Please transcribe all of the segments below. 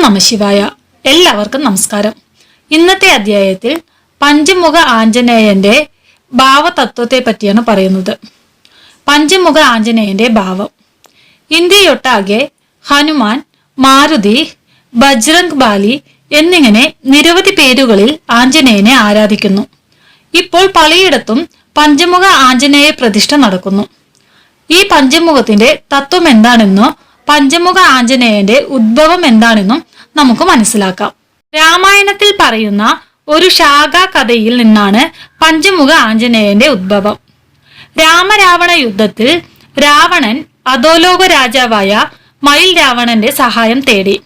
നമഃശിവായ. എല്ലാവർക്കും നമസ്കാരം. ഇന്നത്തെ അധ്യായത്തിൽ പഞ്ചമുഖ ആഞ്ജനേയന്റെ ഭാവതത്വത്തെ പറ്റിയാണ് പറയുന്നത്. പഞ്ചമുഖ ആഞ്ജനേയന്റെ ഭാവം. ഇന്ത്യയൊട്ടാകെ ഹനുമാൻ, മാരുതി, ബജ്രംഗ് ബാലി എന്നിങ്ങനെ നിരവധി പേരുകളിൽ ആഞ്ജനേയനെ ആരാധിക്കുന്നു. ഇപ്പോൾ പലയിടത്തും പഞ്ചമുഖ ആഞ്ജനേയ പ്രതിഷ്ഠ നടക്കുന്നു. ഈ പഞ്ചമുഖത്തിന്റെ തത്വം എന്താണെന്നോ പഞ്ചമുഖ ആഞ്ജനേയന്റെ ഉദ്ഭവം എന്താണെന്നും നമുക്ക് മനസ്സിലാക്കാം. രാമായണത്തിൽ പറയുന്ന ഒരു ശാഖാ കഥയിൽ നിന്നാണ് പഞ്ചമുഖ ആഞ്ജനേയന്റെ ഉദ്ഭവം. രാമരാവണ യുദ്ധത്തിൽ രാവണൻ അധോലോക രാജാവായ മയിൽ രാവണന്റെ സഹായം തേടി.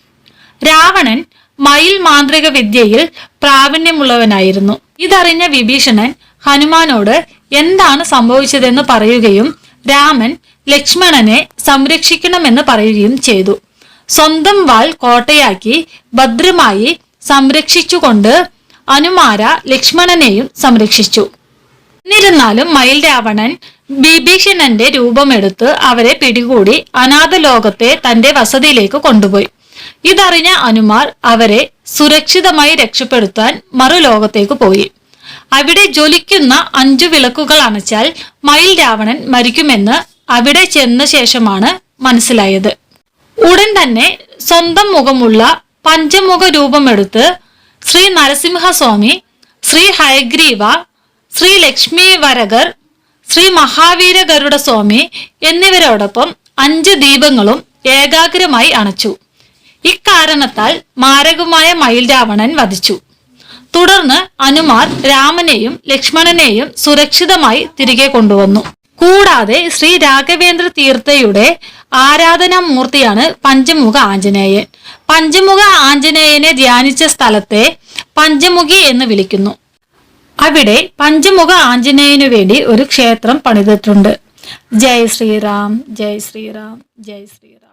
രാവണൻ മയിൽ മാന്ത്രിക വിദ്യയിൽ പ്രാവീണ്യമുള്ളവനായിരുന്നു. ഇതറിഞ്ഞ വിഭീഷണൻ ഹനുമാനോട് എന്താണ് സംഭവിച്ചതെന്ന് പറയുകയും രാമൻ ലക്ഷ്മണനെ സംരക്ഷിക്കണമെന്ന് പറയുകയും ചെയ്തു. സ്വന്തം വാൾ കോട്ടയാക്കി ഭദ്രമായി സംരക്ഷിച്ചുകൊണ്ട് അനുമാര ലക്ഷ്മണനെയും സംരക്ഷിച്ചു. എന്നിരുന്നാലും മയിൽ രാവണൻ വിഭീഷണന്റെ രൂപമെടുത്ത് അവരെ പിടികൂടി അനാഥ ലോകത്തെ തന്റെ വസതിയിലേക്ക് കൊണ്ടുപോയി. ഇതറിഞ്ഞ അനുമാർ അവരെ സുരക്ഷിതമായി രക്ഷപ്പെടുത്താൻ മറുലോകത്തേക്ക് പോയി. അവിടെ ജ്വലിക്കുന്ന 5 വിളക്കുകൾ അണച്ചാൽ മയിൽ രാവണൻ മരിക്കുമെന്ന് അവിടെ ചെന്ന ശേഷമാണ് മനസ്സിലായത്. ഉടൻ തന്നെ സ്വന്തം മുഖമുള്ള പഞ്ചമുഖ രൂപമെടുത്ത് ശ്രീ നരസിംഹസ്വാമി, ശ്രീ ഹയഗ്രീവ, ശ്രീ ലക്ഷ്മി വരകർ, ശ്രീ മഹാവീര ഗരുഡ സ്വാമി എന്നിവരോടൊപ്പം 5 ദീപങ്ങളും ഏകാഗ്രമായി അണച്ചു. ഇക്കാരണത്താൽ മാരകമായ മയിൽ രാവണൻ വധിച്ചു. തുടർന്ന് അനുമാർ രാമനെയും ലക്ഷ്മണനെയും സുരക്ഷിതമായി തിരികെ കൊണ്ടുവന്നു. കൂടാതെ ശ്രീ രാഘവേന്ദ്ര തീർത്ഥയുടെ ആരാധനാമൂർത്തിയാണ് പഞ്ചമുഖ ആഞ്ജനേയൻ. പഞ്ചമുഖ ആഞ്ജനേയനെ ധ്യാനിച്ച സ്ഥലത്തെ പഞ്ചമുഖി എന്ന് വിളിക്കുന്നു. അവിടെ പഞ്ചമുഖ ആഞ്ജനേയനു വേണ്ടി ഒരു ക്ഷേത്രം പണിതിട്ടുണ്ട്. ജയ് ശ്രീറാം, ജയ് ശ്രീറാം, ജയ് ശ്രീറാം.